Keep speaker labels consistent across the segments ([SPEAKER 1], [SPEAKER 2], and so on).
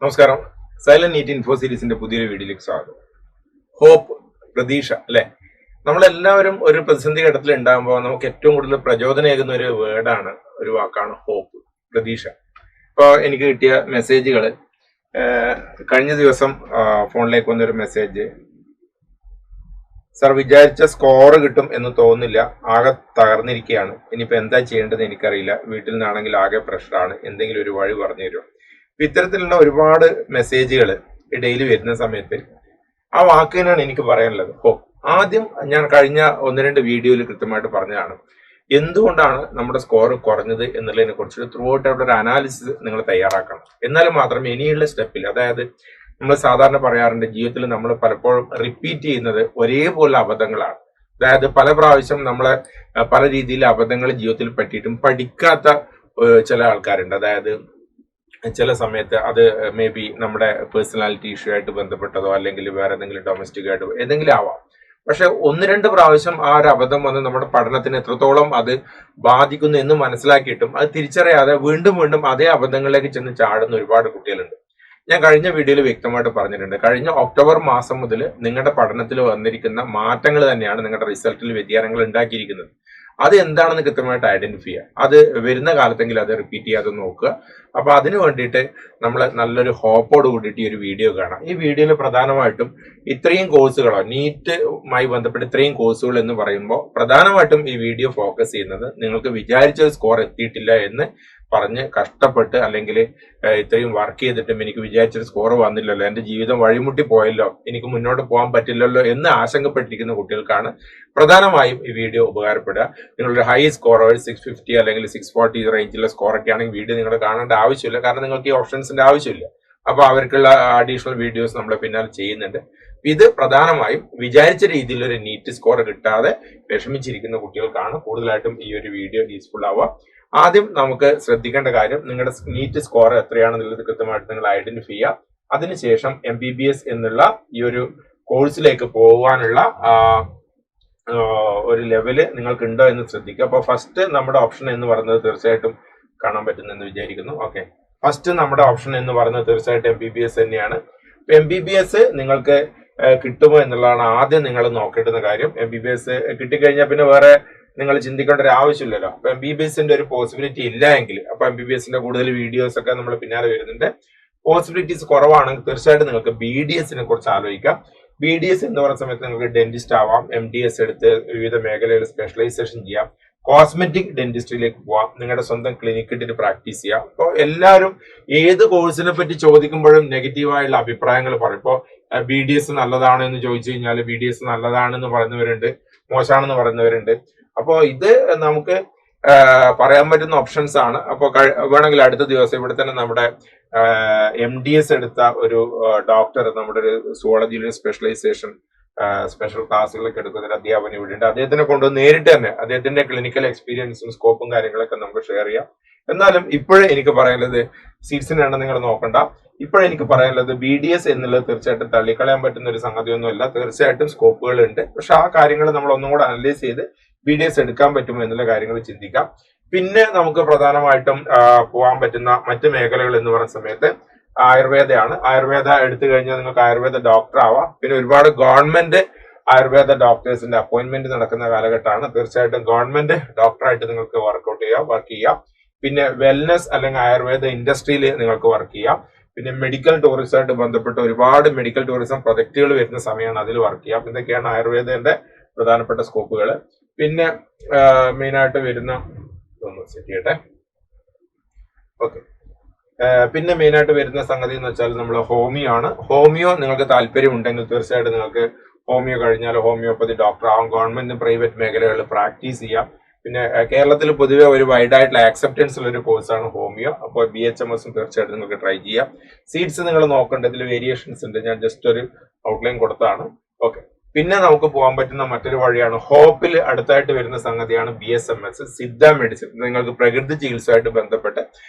[SPEAKER 1] നമസ്കാരം. Silent NEET info സീരീസിന്റെ പുതിയൊരു വീഡിയോയിലേക്ക് സ്വാഗതം. ഹോപ്പ്, പ്രതീക്ഷ അല്ലെ? നമ്മളെല്ലാവരും ഒരു പ്രതിസന്ധി ഘട്ടത്തിൽ ഉണ്ടാകുമ്പോൾ നമുക്ക് ഏറ്റവും കൂടുതൽ പ്രചോദനമേകുന്ന ഒരു വേർഡാണ്, ഒരു വാക്കാണ് ഹോപ്പ്, പ്രതീക്ഷ. ഇപ്പോൾ എനിക്ക് കിട്ടിയ മെസ്സേജുകൾ, കഴിഞ്ഞ ദിവസം ഫോണിലേക്ക് വന്നൊരു മെസ്സേജ്, സർ വിചാരിച്ച സ്കോർ കിട്ടും എന്ന് തോന്നുന്നില്ല, ആകെ തകർന്നിരിക്കുകയാണ്, ഇനിയിപ്പോൾ എന്താ ചെയ്യേണ്ടത് എനിക്കറിയില്ല, വീട്ടിൽ നിന്നാണെങ്കിൽ ആകെ പ്രഷറാണ്, എന്തെങ്കിലും ഒരു വഴി പറഞ്ഞു തരുമോ? ഇത്തരത്തിലുള്ള ഒരുപാട് മെസ്സേജുകൾ ഡെയിലി വരുന്ന സമയത്ത് ആ വാക്കിനാണ് എനിക്ക് പറയാനുള്ളത്. ആദ്യം ഞാൻ കഴിഞ്ഞ 1-2 വീഡിയോയിൽ കൃത്യമായിട്ട് പറഞ്ഞതാണ് എന്തുകൊണ്ടാണ് നമ്മുടെ സ്കോർ കുറഞ്ഞത് എന്നുള്ളതിനെ കുറിച്ച് ത്രൂ ഔട്ട് അവിടെ ഒരു അനാലിസിസ് നിങ്ങൾ തയ്യാറാക്കണം. എന്നാലും മാത്രമേ ഇനിയുള്ള സ്റ്റെപ്പിൽ, അതായത് നമ്മൾ സാധാരണ പറയാറുണ്ട് ജീവിതത്തിൽ നമ്മൾ പലപ്പോഴും റിപ്പീറ്റ് ചെയ്യുന്നത് ഒരേപോലെ അബദ്ധങ്ങളാണ്. അതായത് പല പ്രാവശ്യം നമ്മളെ പല രീതിയിൽ അബദ്ധങ്ങൾ ജീവിതത്തിൽ പറ്റിയിട്ടും പഠിക്കാത്ത ചില ആൾക്കാരുണ്ട്. അതായത് ചില സമയത്ത് അത് മേ ബി നമ്മുടെ പേഴ്സണാലിറ്റി ഇഷ്യൂ ആയിട്ട് ബന്ധപ്പെട്ടതോ അല്ലെങ്കിൽ വേറെ എന്തെങ്കിലും ഡൊമസ്റ്റിക് ആയിട്ട് ഏതെങ്കിലും ആവാം. പക്ഷെ 1-2 പ്രാവശ്യം ആ ഒരു അബദ്ധം വന്ന് നമ്മുടെ പഠനത്തിന് എത്രത്തോളം അത് ബാധിക്കുന്നു എന്ന് മനസ്സിലാക്കിയിട്ടും അത് തിരിച്ചറിയാതെ വീണ്ടും വീണ്ടും അതേ അബദ്ധങ്ങളിലേക്ക് ചെന്ന് ചാടുന്ന ഒരുപാട് കുട്ടികളുണ്ട്. ഞാൻ കഴിഞ്ഞ വീഡിയോയിൽ വ്യക്തമായിട്ട് പറഞ്ഞിട്ടുണ്ട്, കഴിഞ്ഞ ഒക്ടോബർ മാസം മുതൽ നിങ്ങളുടെ പഠനത്തിൽ വന്നിരിക്കുന്ന മാറ്റങ്ങൾ തന്നെയാണ് നിങ്ങളുടെ റിസൾട്ടിൽ വ്യതിയാനങ്ങൾ ഉണ്ടാക്കിയിരിക്കുന്നത്. അത് എന്താണെന്ന് കൃത്യമായിട്ട് ഐഡന്റിഫൈ ചെയ്യുക. അത് വരുന്ന കാലത്തെങ്കിലും അത് റിപ്പീറ്റ് ചെയ്യാതെ നോക്കുക. അപ്പൊ അതിനു വേണ്ടിയിട്ട് നമ്മൾ നല്ലൊരു ഹോപ്പോട് കൂടിയിട്ട് ഈ ഒരു വീഡിയോ കാണാം. ഈ വീഡിയോയിൽ പ്രധാനമായിട്ടും ഇത്രയും കോഴ്സുകളോ നീറ്റുമായി ബന്ധപ്പെട്ട് ഇത്രയും കോഴ്സുകൾ എന്ന് പറയുമ്പോൾ പ്രധാനമായിട്ടും ഈ വീഡിയോ ഫോക്കസ് ചെയ്യുന്നത് നിങ്ങൾക്ക് വിചാരിച്ച സ്കോർ എത്തിയിട്ടില്ല എന്ന് പറഞ്ഞ് കഷ്ടപ്പെട്ട് അല്ലെങ്കിൽ ഇത്രയും വർക്ക് ചെയ്തിട്ടും എനിക്ക് വിചാരിച്ചൊരു സ്കോർ വന്നില്ലല്ലോ, എന്റെ ജീവിതം വഴിമുട്ടി പോയല്ലോ, എനിക്ക് മുന്നോട്ട് പോകാൻ പറ്റില്ലല്ലോ എന്ന് ആശങ്കപ്പെട്ടിരിക്കുന്ന കുട്ടികൾക്കാണ് പ്രധാനമായും ഈ വീഡിയോ ഉപകാരപ്പെടുക. നിങ്ങളൊരു ഹൈ സ്കോർ 650 അല്ലെങ്കിൽ 640 റേഞ്ചിലുള്ള സ്കോറൊക്കെ ആണെങ്കിൽ വീഡിയോ നിങ്ങൾ കാണേണ്ട ആവശ്യമില്ല, കാരണം നിങ്ങൾക്ക് ഈ ഓപ്ഷൻസിന്റെ ആവശ്യമില്ല. അപ്പൊ അവർക്കുള്ള അഡീഷണൽ വീഡിയോസ് നമ്മൾ പിന്നാലെ ചെയ്യുന്നുണ്ട്. ഇത് പ്രധാനമായും വിചാരിച്ച രീതിയിൽ ഒരു നീറ്റ് സ്കോർ കിട്ടാതെ വിഷമിച്ചിരിക്കുന്ന കുട്ടികൾക്കാണ് കൂടുതലായിട്ടും ഈ ഒരു വീഡിയോ യൂസ്ഫുൾ ആവുക. ആദ്യം നമുക്ക് ശ്രദ്ധിക്കേണ്ട കാര്യം, നിങ്ങളുടെ നീറ്റ് സ്കോർ എത്രയാണെന്നുള്ളത് കൃത്യമായിട്ട് നിങ്ങൾ ഐഡന്റിഫൈ ചെയ്യുക. അതിനുശേഷം MBBS എന്നുള്ള ഈ ഒരു കോഴ്സിലേക്ക് പോകാനുള്ള ഒരു ലെവല് നിങ്ങൾക്ക് ഉണ്ടോ എന്ന് ശ്രദ്ധിക്കുക. അപ്പൊ ഫസ്റ്റ് നമ്മുടെ ഓപ്ഷൻ എന്ന് പറയുന്നത് തീർച്ചയായിട്ടും കാണാൻ പറ്റുന്നെന്ന് വിചാരിക്കുന്നു. ഓക്കെ, ഫസ്റ്റ് നമ്മുടെ ഓപ്ഷൻ എന്ന് പറയുന്നത് തീർച്ചയായിട്ടും MBBS തന്നെയാണ്. MBBS നിങ്ങൾക്ക് കിട്ടുമോ എന്നുള്ളതാണ് ആദ്യം നിങ്ങൾ നോക്കേണ്ടുന്ന കാര്യം. MBBS കിട്ടിക്കഴിഞ്ഞാൽ പിന്നെ വേറെ നിങ്ങൾ ചിന്തിക്കേണ്ട ഒരു ആവശ്യമില്ലല്ലോ. അപ്പൊ MBBSന്റെ ഒരു പോസിബിലിറ്റി ഇല്ല എങ്കിൽ, അപ്പൊ MBBSന്റെ കൂടുതൽ വീഡിയോസ് ഒക്കെ നമ്മൾ പിന്നാലെ വരുന്നുണ്ട്. പോസിബിലിറ്റീസ് കുറവാണെങ്കിൽ തീർച്ചയായിട്ടും നിങ്ങൾക്ക് BDSനെ കുറിച്ച് ആലോചിക്കാം. BDS എന്ന് പറയുന്ന സമയത്ത് നിങ്ങൾക്ക് ഡെന്റിസ്റ്റ് ആവാം, MDS എടുത്ത് വിവിധ മേഖലയിൽ സ്പെഷ്യലൈസേഷൻ ചെയ്യാം, കോസ്മെറ്റിക് ഡെന്റിസ്ട്രിയിലേക്ക് പോവാം, നിങ്ങളുടെ സ്വന്തം ക്ലിനിക്ക് ഇട്ടിട്ട് പ്രാക്ടീസ് ചെയ്യാം. അപ്പോൾ എല്ലാവരും ഏത് കോഴ്സിനെ പറ്റി ചോദിക്കുമ്പോഴും നെഗറ്റീവായുള്ള അഭിപ്രായങ്ങൾ പറയും. ഇപ്പോൾ BDS നല്ലതാണ് എന്ന് ചോദിച്ചു കഴിഞ്ഞാൽ BDS നല്ലതാണെന്ന് പറയുന്നവരുണ്ട്, മോശമാണെന്ന് പറയുന്നവരുണ്ട്. അപ്പോൾ ഇത് നമുക്ക് പറയാൻ പറ്റുന്ന ഓപ്ഷൻസ് ആണ്. അപ്പോൾ വേണമെങ്കിൽ അടുത്ത ദിവസം ഇവിടെ തന്നെ നമ്മുടെ MDS എടുത്ത ഒരു ഡോക്ടർ, നമ്മുടെ ഒരു സുവോളജിയിലെ സ്പെഷ്യലൈസേഷൻ സ്പെഷ്യൽ ക്ലാസ്സുകളൊക്കെ എടുക്കുന്ന ഒരു അധ്യാപനം ഇവിടെ ഉണ്ട്. അദ്ദേഹത്തിനെ കൊണ്ടുവന്ന് നേരിട്ട് തന്നെ അദ്ദേഹത്തിന്റെ ക്ലിനിക്കൽ എക്സ്പീരിയൻസും സ്കോപ്പും കാര്യങ്ങളൊക്കെ നമുക്ക് ഷെയർ ചെയ്യാം. എന്നാലും ഇപ്പോഴും എനിക്ക് പറയാനുള്ളത്, സീറ്റ്സിനാണ് നിങ്ങൾ നോക്കണ്ട, ഇപ്പോഴും എനിക്ക് പറയാനുള്ളത് BDS എന്നുള്ളത് തീർച്ചയായിട്ടും തള്ളിക്കളയാൻ പറ്റുന്ന ഒരു സംഗതിയൊന്നുമല്ല. തീർച്ചയായിട്ടും സ്കോപ്പുകൾ ഉണ്ട്. പക്ഷെ ആ കാര്യങ്ങൾ നമ്മൾ ഒന്നും കൂടെ അനലൈസ് ചെയ്ത് BDS എടുക്കാൻ പറ്റുമോ എന്നുള്ള കാര്യങ്ങൾ ചിന്തിക്കാം. പിന്നെ നമുക്ക് പ്രധാനമായിട്ടും പോകാൻ പറ്റുന്ന മറ്റ് മേഖലകൾ എന്ന് പറയുന്ന സമയത്ത് ആയുർവേദയാണ്. ആയുർവേദ എടുത്തു കഴിഞ്ഞാൽ നിങ്ങൾക്ക് ആയുർവേദ ഡോക്ടർ ആവാം. പിന്നെ ഒരുപാട് ഗവൺമെന്റ് ആയുർവേദ ഡോക്ടേഴ്സിന്റെ അപ്പോയിന്റ്മെന്റ് നടക്കുന്ന കാലഘട്ടമാണ്. തീർച്ചയായിട്ടും ഗവൺമെന്റ് ഡോക്ടറായിട്ട് നിങ്ങൾക്ക് വർക്ക് ചെയ്യാം. പിന്നെ വെൽനസ് അല്ലെങ്കിൽ ആയുർവേദ ഇൻഡസ്ട്രിയിൽ നിങ്ങൾക്ക് വർക്ക് ചെയ്യാം. പിന്നെ മെഡിക്കൽ ടൂറിസമായിട്ട് ബന്ധപ്പെട്ട് ഒരുപാട് മെഡിക്കൽ ടൂറിസം പ്രൊജക്ടുകൾ വരുന്ന സമയമാണ്, അതിൽ വർക്ക് ചെയ്യാം. ഇതൊക്കെയാണ് ആയുർവേദന്റെ പ്രധാനപ്പെട്ട സ്കോപ്പുകൾ. പിന്നെ മെയിനായിട്ട് വരുന്ന സെറ്റ് ചെയ്യട്ടെ. ഓക്കെ, പിന്നെ മെയിനായിട്ട് വരുന്ന സംഗതി എന്ന് വെച്ചാൽ നമ്മൾ ഹോമിയോ ആണ്. ഹോമിയോ നിങ്ങൾക്ക് താല്പര്യം ഉണ്ടെങ്കിൽ തീർച്ചയായിട്ടും നിങ്ങൾക്ക് ഹോമിയോ കഴിഞ്ഞാൽ ഹോമിയോപ്പതി ഡോക്ടർ ആവാം. ഗവൺമെന്റ് പ്രൈവറ്റ് മേഖലകളിൽ പ്രാക്ടീസ് ചെയ്യാം. പിന്നെ കേരളത്തിൽ പൊതുവെ ഒരു വൈഡ് ആയിട്ടുള്ള ആക്സെപ്റ്റൻസ് ഉള്ള ഒരു കോഴ്സാണ് ഹോമിയോ. അപ്പോൾ BHMS തീർച്ചയായിട്ടും നിങ്ങൾക്ക് ട്രൈ ചെയ്യാം. സീറ്റ്സ് നിങ്ങൾ നോക്കേണ്ട, ഇതിൽ വേരിയേഷൻസ് ഉണ്ട്, ഞാൻ ജസ്റ്റ് ഒരു ഔട്ട്ലൈൻ കൊടുത്തതാണ്. ഓക്കെ, പിന്നെ നമുക്ക് പോകാൻ പറ്റുന്ന മറ്റൊരു വഴിയാണ് ഹോപ്പിൽ അടുത്തായിട്ട് വരുന്ന സംഗതിയാണ് BSMS, സിദ്ധ മെഡിസിൻ. നിങ്ങൾക്ക് പ്രകൃതി ചികിത്സയായിട്ട് ബന്ധപ്പെട്ട്,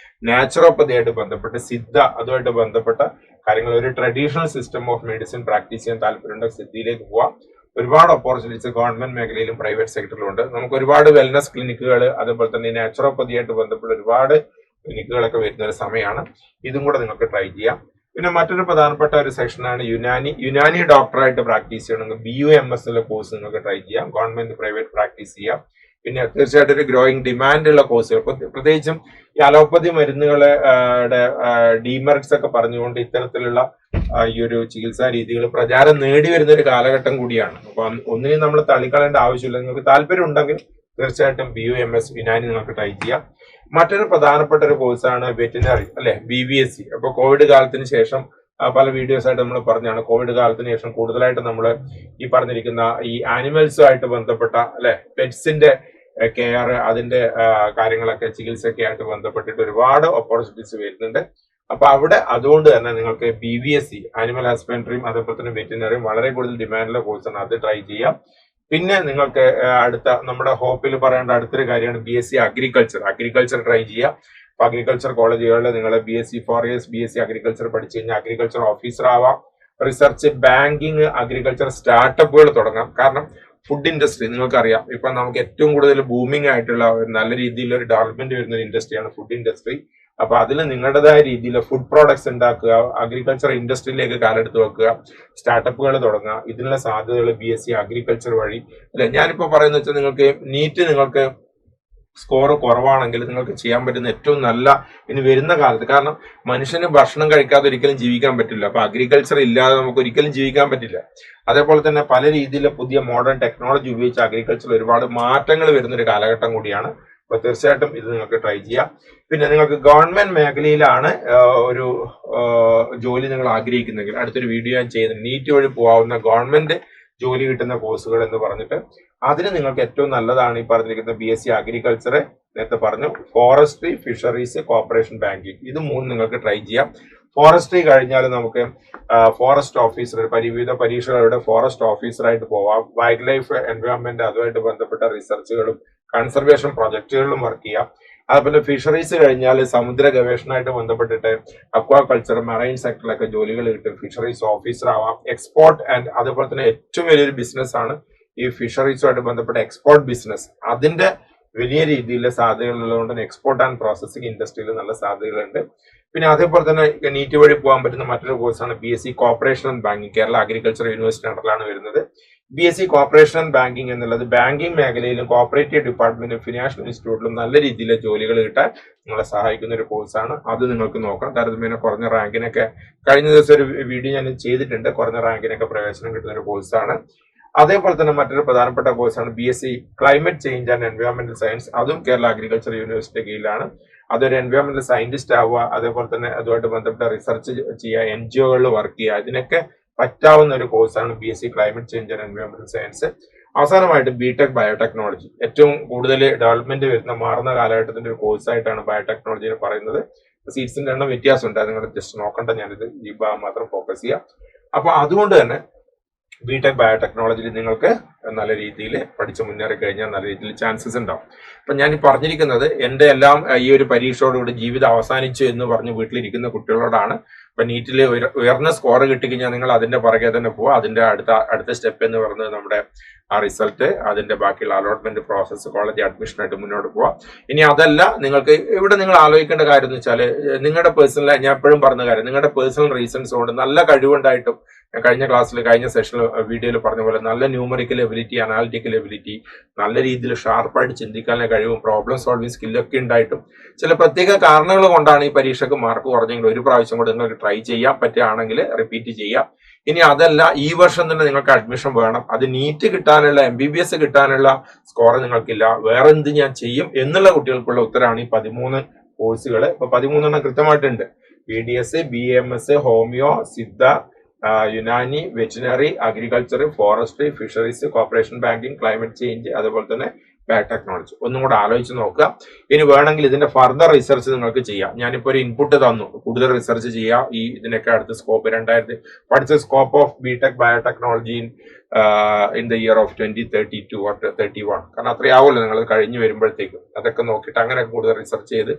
[SPEAKER 1] നാച്ചുറോപ്പതിയായിട്ട് ബന്ധപ്പെട്ട്, സിദ്ധ അതുമായിട്ട് ബന്ധപ്പെട്ട കാര്യങ്ങൾ, ഒരു traditional system of medicine practice ചെയ്യാൻ താല്പര്യമുണ്ടെങ്കിൽ സിദ്ധിയിലേക്ക് പോവാം. ഒരുപാട് ഓപ്പർച്യൂണിറ്റീസ് ഗവൺമെന്റ് മേഖലയിലും പ്രൈവറ്റ് സെക്ടറിലും ഉണ്ട്. നമുക്ക് ഒരുപാട് വെൽനസ് ക്ലിനിക്കുകൾ, അതുപോലെ തന്നെ നാച്ചുറോപ്പതിയായിട്ട് ബന്ധപ്പെട്ട ഒരുപാട് ക്ലിനിക്കുകളൊക്കെ വരുന്ന ഒരു സമയമാണ്. ഇതും കൂടെ നിങ്ങൾക്ക് ട്രൈ ചെയ്യാം. പിന്നെ മറ്റൊരു പ്രധാനപ്പെട്ട ഒരു സെക്ഷനാണ് യുനാനി ഡോക്ടറായിട്ട് പ്രാക്ടീസ് ചെയ്യണമെങ്കിൽ BUMS കോഴ്സ് നിങ്ങൾക്ക് ട്രൈ ചെയ്യാം. ഗവൺമെന്റ് പ്രൈവറ്റ് പ്രാക്ടീസ് ചെയ്യാം. പിന്നെ തീർച്ചയായിട്ടും ഒരു ഗ്രോയിങ് ഡിമാൻഡ് ഉള്ള കോഴ്സുകൾ, പ്രത്യേകിച്ചും ഈ അലോപ്പതി മരുന്നുകളെ ഡിമെറിറ്റ്സ് ഒക്കെ പറഞ്ഞുകൊണ്ട് ഇത്തരത്തിലുള്ള ഈ ഒരു ചികിത്സാ രീതികൾ പ്രചാരം നേടി വരുന്ന ഒരു കാലഘട്ടം കൂടിയാണ്. അപ്പൊ ഒന്നിനും നമ്മൾ തള്ളിക്കളയേണ്ട ആവശ്യമില്ല. നിങ്ങൾക്ക് താല്പര്യം ഉണ്ടെങ്കിൽ തീർച്ചയായിട്ടും BUMS യുനാനി നിങ്ങൾക്ക് ട്രൈ ചെയ്യാം. മറ്റൊരു പ്രധാനപ്പെട്ട ഒരു കോഴ്സാണ് വെറ്റിനറി, അല്ലെ, BVSc. അപ്പൊ കോവിഡ് കാലത്തിന് ശേഷം പല വീഡിയോസ് ആയിട്ട് നമ്മൾ പറഞ്ഞാണ്, കോവിഡ് കാലത്തിന് ശേഷം കൂടുതലായിട്ട് നമ്മൾ ഈ പറഞ്ഞിരിക്കുന്ന ഈ ആനിമൽസുമായിട്ട് ബന്ധപ്പെട്ട, അല്ലെ, പെറ്റ്സിന്റെ കെയർ, അതിന്റെ കാര്യങ്ങളൊക്കെ ചികിത്സയൊക്കെ ആയിട്ട് ബന്ധപ്പെട്ടിട്ട് ഒരുപാട് ഓപ്പർച്യൂണിറ്റീസ് വരുന്നുണ്ട്. അപ്പൊ അവിടെ അതുകൊണ്ട് തന്നെ നിങ്ങൾക്ക് BVSc ആനിമൽ ഹസ്ബൻഡറിയും അതേപോലെ തന്നെ വെറ്റിനറിയും വളരെ കൂടുതൽ ഡിമാൻഡുള്ള കോഴ്സാണ്, അത് ട്രൈ ചെയ്യാം. പിന്നെ നിങ്ങൾക്ക് അടുത്ത നമ്മുടെ ഹോപ്പിൽ പറയേണ്ട അടുത്തൊരു കാര്യമാണ് BSc അഗ്രികൾച്ചർ ട്രൈ ചെയ്യാം. അപ്പൊ അഗ്രികൾച്ചർ കോളേജുകളിൽ നിങ്ങൾ BSc 4 years BSc അഗ്രികൾച്ചർ പഠിച്ചു കഴിഞ്ഞാൽ അഗ്രികൾച്ചർ ഓഫീസർ ആവാം. റിസർച്ച്, ബാങ്കിങ്, അഗ്രികൾച്ചർ സ്റ്റാർട്ടപ്പുകൾ തുടങ്ങാം. കാരണം ഫുഡ് ഇൻഡസ്ട്രി നിങ്ങൾക്കറിയാം, ഇപ്പൊ നമുക്ക് ഏറ്റവും കൂടുതൽ ബൂമിംഗ് ആയിട്ടുള്ള നല്ല രീതിയിലുള്ള ഒരു ഡെവലപ്മെന്റ് വരുന്ന ഒരു ഇൻഡസ്ട്രിയാണ് ഫുഡ് ഇൻഡസ്ട്രി. അപ്പൊ അതിൽ നിങ്ങളുടേതായ രീതിയിൽ ഫുഡ് പ്രോഡക്ട്സ് ഉണ്ടാക്കുക, അഗ്രികൾച്ചർ ഇൻഡസ്ട്രിയിലേക്ക് കാലെടുത്ത് വെക്കുക, സ്റ്റാർട്ടപ്പുകൾ തുടങ്ങുക. ഇതിനുള്ള സാധ്യതകൾ BSc അഗ്രികൾച്ചർ വഴി, അല്ലെ, ഞാനിപ്പോ പറയുന്നത് വെച്ചാൽ നിങ്ങൾക്ക് നിങ്ങൾക്ക് സ്കോർ കുറവാണെങ്കിൽ നിങ്ങൾക്ക് ചെയ്യാൻ പറ്റുന്ന ഏറ്റവും നല്ല ഇനി വരുന്ന കാലത്ത്, കാരണം മനുഷ്യന് ഭക്ഷണം കഴിക്കാതെ ഒരിക്കലും ജീവിക്കാൻ പറ്റില്ല. അപ്പൊ അഗ്രികൾച്ചർ ഇല്ലാതെ നമുക്ക് ഒരിക്കലും ജീവിക്കാൻ പറ്റില്ല. അതേപോലെ തന്നെ പല രീതിയിലെ പുതിയ മോഡേൺ ടെക്നോളജി ഉപയോഗിച്ച് അഗ്രികൾച്ചറിൽ ഒരുപാട് മാറ്റങ്ങൾ വരുന്ന ഒരു കാലഘട്ടം കൂടിയാണ്. അപ്പൊ തീർച്ചയായിട്ടും ഇത് നിങ്ങൾക്ക് ട്രൈ ചെയ്യാം. പിന്നെ നിങ്ങൾക്ക് ഗവൺമെന്റ് മേഖലയിലാണ് ഒരു ജോലി നിങ്ങൾ ആഗ്രഹിക്കുന്നെങ്കിൽ അടുത്തൊരു വീഡിയോ ഞാൻ ചെയ്യുന്നത് നീറ്റ് വഴി പോകാവുന്ന ഗവൺമെന്റ് ജോലി കിട്ടുന്ന കോഴ്സുകൾ എന്ന് പറഞ്ഞിട്ട്, അതിന് നിങ്ങൾക്ക് ഏറ്റവും നല്ലതാണ് ഈ പറഞ്ഞിരിക്കുന്ന BSc അഗ്രികൾച്ചർ, നേരത്തെ പറഞ്ഞു, ഫോറസ്ട്രി, ഫിഷറീസ്, കോർപ്പറേഷൻ ബാങ്കിങ്, ഇത് മൂന്ന് നിങ്ങൾക്ക് ട്രൈ ചെയ്യാം. ഫോറസ്ട്രി കഴിഞ്ഞാൽ നമുക്ക് ഫോറസ്റ്റ് ഓഫീസർ, വിവിധ പരീക്ഷകളുടെ ഫോറസ്റ്റ് ഓഫീസറായിട്ട് പോവാം. വൈൽഡ് ലൈഫ്, എൻവയോൺമെന്റ്, അതുമായിട്ട് ബന്ധപ്പെട്ട റിസർച്ചുകളും കൺസർവേഷൻ പ്രൊജക്ടുകളിലും വർക്ക് ചെയ്യാം. അതുപോലെ ഫിഷറീസ് കഴിഞ്ഞാൽ സമുദ്ര ഗവേഷണമായിട്ട് ബന്ധപ്പെട്ടിട്ട് അക്വാകൾച്ചർ, മറൈൻ സെക്ടറിലൊക്കെ ജോലികൾ കിട്ടും. ഫിഷറീസ് ഓഫീസർ ആവാം. എക്സ്പോർട്ട് ആൻഡ് അതുപോലെ തന്നെ ഏറ്റവും വലിയൊരു ബിസിനസ് ആണ് ഈ ഫിഷറീസുമായിട്ട് ബന്ധപ്പെട്ട എക്സ്പോർട്ട് ബിസിനസ്. അതിന്റെ വലിയ രീതിയിലെ സാധ്യതകൾ ഉള്ളതുകൊണ്ട് തന്നെ എക്സ്പോർട്ട് ആൻഡ് പ്രോസസിംഗ് ഇൻഡസ്ട്രിയിൽ നല്ല സാധ്യതകളുണ്ട്. പിന്നെ അതേപോലെ തന്നെ നീറ്റ് വഴി പോകാൻ പറ്റുന്ന മറ്റൊരു കോഴ്സാണ് BSc corporation and banking. Kerala agriculture university അണ്ടറിലാണ് വരുന്നത്. BSc കോർപ്പറേഷൻ ആൻഡ് ബാങ്കിങ് എന്നുള്ളത് ബാങ്കിങ് മേഖലയിലും കോർപ്പറേറ്റീവ് ഡിപ്പാർട്ട്മെന്റും ഫിനാൻഷ്യൽ ഇൻസ്റ്റിറ്റ്യൂട്ടിലും നല്ല രീതിയിലെ ജോലികൾ കിട്ടാൻ നിങ്ങളെ സഹായിക്കുന്ന ഒരു കോഴ്സാണ്. അത് നിങ്ങൾക്ക് നോക്കാം. താരതമ്യേന കുറഞ്ഞ റാങ്കിനൊക്കെ, കഴിഞ്ഞ ദിവസം ഒരു വീഡിയോ ഞാൻ ചെയ്തിട്ടുണ്ട്, കുറഞ്ഞ റാങ്കിനൊക്കെ പ്രവേശനം കിട്ടുന്ന ഒരു കോഴ്സാണ്. അതേപോലെ തന്നെ മറ്റൊരു പ്രധാനപ്പെട്ട കോഴ്സാണ് BSc ക്ലൈമറ്റ് ചേഞ്ച് ആൻഡ് എൻവയോൺമെന്റൽ സയൻസ്. അതും കേരള അഗ്രികൾച്ചർ യൂണിവേഴ്സിറ്റി കീഴിലാണ്. അതൊരു എൻവയോൺമെന്റൽ സയന്റിസ്റ്റ് ആവുക, അതേപോലെ തന്നെ അതുമായിട്ട് ബന്ധപ്പെട്ട റിസർച്ച് ചെയ്യുക, NGOകളിൽ വർക്ക് ചെയ്യുക, ഇതിനൊക്കെ പറ്റാവുന്ന ഒരു കോഴ്സാണ് BSc ക്ലൈമറ്റ് ചേഞ്ച് ആൻഡ് എൻവയോൺമെന്റൽ സയൻസ്. അവസാനമായിട്ട് BTech ബയോടെക്നോളജി, ഏറ്റവും കൂടുതൽ ഡെവലപ്മെന്റ് വരുന്ന മാറുന്ന കാലഘട്ടത്തിന്റെ ഒരു കോഴ്സായിട്ടാണ് ബയോടെക്നോളജിനെ പറയുന്നത്. സീറ്റ്സിന്റെ എണ്ണം വ്യത്യാസമുണ്ട്, അത് നിങ്ങൾ ജസ്റ്റ് നോക്കണ്ട, ഞാനിത് ഈ ഭാഗം മാത്രം ഫോക്കസ് ചെയ്യാം. അപ്പൊ അതുകൊണ്ട് തന്നെ BTech ബയോടെക്നോളജിയിൽ നിങ്ങൾക്ക് നല്ല രീതിയിൽ പഠിച്ച് മുന്നേറി കഴിഞ്ഞാൽ നല്ല രീതിയിൽ ചാൻസസ് ഉണ്ടാവും. അപ്പൊ ഞാൻ ഈ പറഞ്ഞിരിക്കുന്നത് എന്റെ എല്ലാം ഈ ഒരു പരീക്ഷയോടുകൂടി ജീവിതം അവസാനിച്ചു എന്ന് പറഞ്ഞ് വീട്ടിലിരിക്കുന്ന കുട്ടികളോടാണ്. ഇപ്പൊ നീറ്റിൽ ഉയർന്ന സ്കോർ കിട്ടിക്കഴിഞ്ഞാൽ നിങ്ങൾ അതിന്റെ പുറകെ തന്നെ പോവുക. അതിന്റെ അടുത്ത സ്റ്റെപ്പ് എന്ന് പറയുന്നത് നമ്മുടെ ആ റിസൾട്ട്, അതിന്റെ ബാക്കിയുള്ള അലോട്ട്മെന്റ് പ്രോസസ്സ്, കോളേജ് അഡ്മിഷനായിട്ട് മുന്നോട്ട് പോവാം. ഇനി അതല്ല, നിങ്ങൾക്ക് ഇവിടെ നിങ്ങൾ ആലോചിക്കേണ്ട കാര്യം എന്ന് വെച്ചാൽ നിങ്ങളുടെ പേഴ്സണൽ, ഞാൻ എപ്പോഴും പറഞ്ഞ കാര്യം, നിങ്ങളുടെ പേഴ്സണൽ റീസൺസ് കൊണ്ട് നല്ല കഴിവുണ്ടായിട്ടും, കഴിഞ്ഞ ക്ലാസ്സിൽ കഴിഞ്ഞ സെഷനിൽ വീഡിയോയിൽ പറഞ്ഞ പോലെ നല്ല ന്യൂമറിക്കൽ എബിലിറ്റി, അനാലിറ്റിക്കൽ എബിലിറ്റി, നല്ല രീതിയിൽ ഷാർപ്പായിട്ട് ചിന്തിക്കാനുള്ള കഴിവും പ്രോബ്ലം സോൾവിങ് സ്കില്ലൊക്കെ ഉണ്ടായിട്ടും ചില പ്രത്യേക കാരണങ്ങൾ കൊണ്ടാണ് ഈ പരീക്ഷയ്ക്ക് മാർക്ക് കുറഞ്ഞെങ്കിൽ ഒരു പ്രാവശ്യം കൂടെ നിങ്ങൾക്ക് ട്രൈ ചെയ്യാൻ പറ്റുകയാണെങ്കിൽ റിപ്പീറ്റ് ചെയ്യാം. ഇനി അതല്ല, ഈ വർഷം തന്നെ നിങ്ങൾക്ക് അഡ്മിഷൻ വേണം, അത് നീറ്റ് കിട്ടാനുള്ള MBBS കിട്ടാനുള്ള സ്കോർ നിങ്ങൾക്കില്ല, വേറെ എന്ത് ഞാൻ ചെയ്യും എന്നുള്ള കുട്ടികൾക്കുള്ള ഉത്തരമാണ് ഈ 13 കോഴ്സുകൾ. ഇപ്പൊ 13 കൃത്യമായിട്ടുണ്ട്. BDS, BAMS, homeo, Siddha, Unani, veterinary, agriculture, forestry, fisheries, corporation banking, climate change, അതുപോലെ തന്നെ ബയോടെക്നോളജി. ഒന്നും കൂടെ ആലോചിച്ച് നോക്കുക. ഇനി വേണമെങ്കിൽ ഇതിന്റെ ഫർദർ റിസർച്ച് നിങ്ങൾക്ക് ചെയ്യാം. ഞാനിപ്പോ ഒരു ഇൻപുട്ട് തന്നു, കൂടുതൽ റിസർച്ച് ചെയ്യാം. ഈ ഇതിനൊക്കെ അടുത്ത സ്കോപ്പ് 2000 പഠിച്ച scope of BTech biotechnology in the year of 2032 or 31, കാരണം അത്രയാവുമല്ലോ നിങ്ങൾ കഴിഞ്ഞു വരുമ്പോഴത്തേക്കും. അതൊക്കെ നോക്കിയിട്ട് അങ്ങനെ കൂടുതൽ റിസർച്ച് ചെയ്ത്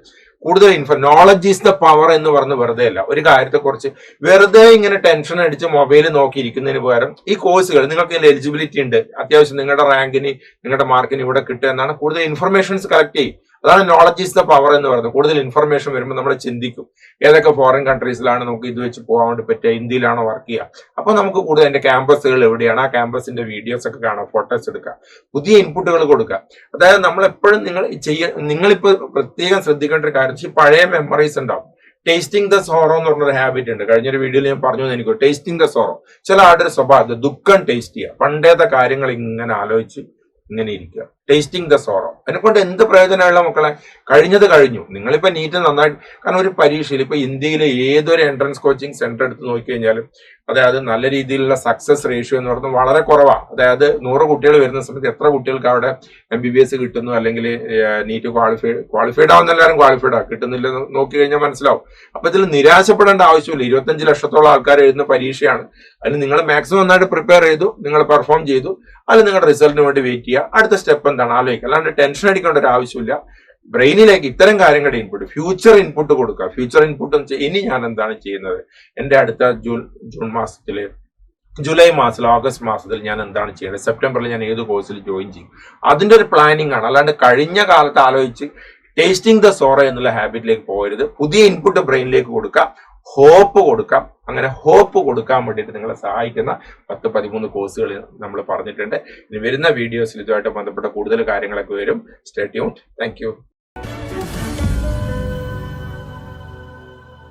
[SPEAKER 1] കൂടുതൽ നോളജ് ഈസ് ദ പവർ എന്ന് പറഞ്ഞ് വെറുതെ അല്ല, ഒരു കാര്യത്തെക്കുറിച്ച് വെറുതെ ഇങ്ങനെ ടെൻഷൻ അടിച്ച് മൊബൈൽ നോക്കിയിരിക്കുന്നതിന് പകരം ഈ കോഴ്സുകൾ നിങ്ങൾക്ക് എലിജിബിലിറ്റി ഉണ്ട്, അത്യാവശ്യം നിങ്ങളുടെ റാങ്കിന്, നിങ്ങളുടെ മാർക്കിന് ഇവിടെ കിട്ടുക എന്നാണ്, കൂടുതൽ ഇൻഫർമേഷൻസ് കളക്ട് ചെയ്യും. അതാണ് നോളജ് ഈസ് ദ പവർ എന്ന് പറയുന്നത്. കൂടുതൽ ഇൻഫർമേഷൻ വരുമ്പോൾ നമ്മൾ ചിന്തിക്കും ഏതൊക്കെ ഫോറിൻ കൺട്രീസിലാണ് നമുക്ക് ഇത് വെച്ച് പോകാൻ വേണ്ടി പറ്റുക, ഇന്ത്യയിലാണോ വർക്ക് ചെയ്യുക. അപ്പൊ നമുക്ക് കൂടുതൽ എന്റെ ക്യാമ്പസുകൾ എവിടെയാണ്, ആ ക്യാമ്പസിന്റെ വീഡിയോസ് ഒക്കെ കാണാം, ഫോട്ടോസ് എടുക്കുക, പുതിയ ഇൻപുട്ടുകൾ കൊടുക്കുക. അതായത് നമ്മൾ എപ്പോഴും നിങ്ങളിപ്പോ പ്രത്യേകം ശ്രദ്ധിക്കേണ്ട ഒരു കാര്യം, ഈ പഴയ മെമ്മറീസ് ഉണ്ടാവും. ടേസ്റ്റിംഗ് ദ സോറോ എന്ന് പറഞ്ഞൊരു ഹാബിറ്റ് ഉണ്ട്. കഴിഞ്ഞൊരു വീഡിയോയിൽ ഞാൻ പറഞ്ഞു എനിക്ക് ടേസ്റ്റിംഗ് ദ സോറോ. ചില ആളുടെ സ്വഭാവം ദുഃഖം ടേസ്റ്റ് ചെയ്യുക, പണ്ടേത്തെ കാര്യങ്ങൾ ഇങ്ങനെ ആലോചിച്ച് ഇങ്ങനെ ഇരിക്കുക. Tasting the sorrow. അതിനെക്കൊണ്ട് എന്ത് പ്രയോജനമുള്ള മക്കളെ? കഴിഞ്ഞത് കഴിഞ്ഞു. നിങ്ങളിപ്പോ നീറ്റ് നന്നായിട്ട്, കാരണം ഒരു പരീക്ഷയിൽ ഇപ്പൊ ഇന്ത്യയിലെ ഏതൊരു എൻട്രൻസ് കോച്ചിങ് സെന്റർ എടുത്ത് നോക്കിക്കഴിഞ്ഞാലും അതായത് നല്ല രീതിയിലുള്ള സക്സസ് റേഷ്യോ എന്ന് പറയുന്നത് വളരെ കുറവാണ്. അതായത് 100 കുട്ടികൾ വരുന്ന സമയത്ത് എത്ര കുട്ടികൾക്ക് അവിടെ MBBS കിട്ടുന്നു, അല്ലെങ്കിൽ നീറ്റ് ക്വാളിഫൈഡ് ആവുന്ന എല്ലാവരും ക്വാളിഫൈഡ് കിട്ടുന്നില്ല നോക്കി കഴിഞ്ഞാൽ മനസ്സിലാവും. അപ്പൊ ഇതിൽ നിരാശപ്പെടേണ്ട ആവശ്യമില്ല. 25 ലക്ഷത്തോളം ആൾക്കാർ എഴുതുന്ന പരീക്ഷയാണ്. അതിന് നിങ്ങൾ മാക്സിമം നന്നായിട്ട് പ്രിപ്പയർ ചെയ്തു, നിങ്ങൾ പെർഫോം ചെയ്തു, അത് നിങ്ങളുടെ റിസൾട്ടിന് വേണ്ടി വെയിറ്റ് ചെയ്യുക. അടുത്ത സ്റ്റെപ്പ് എന്താണ് ആലോചിക്കുക. അല്ലാണ്ട് ടെൻഷൻ അടിക്കേണ്ട ഒരു ആവശ്യമില്ല. ബ്രെയിനിലേക്ക് ഇത്തരം കാര്യങ്ങളുടെ ഇൻപുട്ട്, ഫ്യൂച്ചർ ഇൻപുട്ട് കൊടുക്കുക. ഫ്യൂച്ചർ ഇൻപുട്ട് എന്ന് വെച്ചാൽ ഇനി ഞാൻ എന്താണ് ചെയ്യുന്നത്, എന്റെ അടുത്ത ജൂൺ മാസത്തില്, ജൂലൈ മാസത്തിൽ, ഓഗസ്റ്റ് മാസത്തിൽ ഞാൻ എന്താണ് ചെയ്യുന്നത്, സെപ്റ്റംബറിൽ ഞാൻ ഏത് കോഴ്സിൽ ജോയിൻ ചെയ്യും, അതിന്റെ ഒരു പ്ലാനിങ് ആണ്. അല്ലാണ്ട് കഴിഞ്ഞ കാലത്ത് ആലോചിച്ച് ടേസ്റ്റിംഗ് ദ സോറ എന്നുള്ള ഹാബിറ്റിലേക്ക് പോകരുത്. പുതിയ ഇൻപുട്ട് ബ്രെയിനിലേക്ക് കൊടുക്കാം, ഹോപ്പ് കൊടുക്കാം. അങ്ങനെ ഹോപ്പ് കൊടുക്കാൻ വേണ്ടിയിട്ട് നിങ്ങളെ സഹായിക്കുന്ന 10-13 കോഴ്സുകൾ നമ്മൾ പറഞ്ഞിട്ടുണ്ട്. ഇനി വരുന്ന വീഡിയോസിൽ ഇതുമായിട്ട് ബന്ധപ്പെട്ട കൂടുതൽ കാര്യങ്ങളൊക്കെ വരും. Stay tuned. Thank you.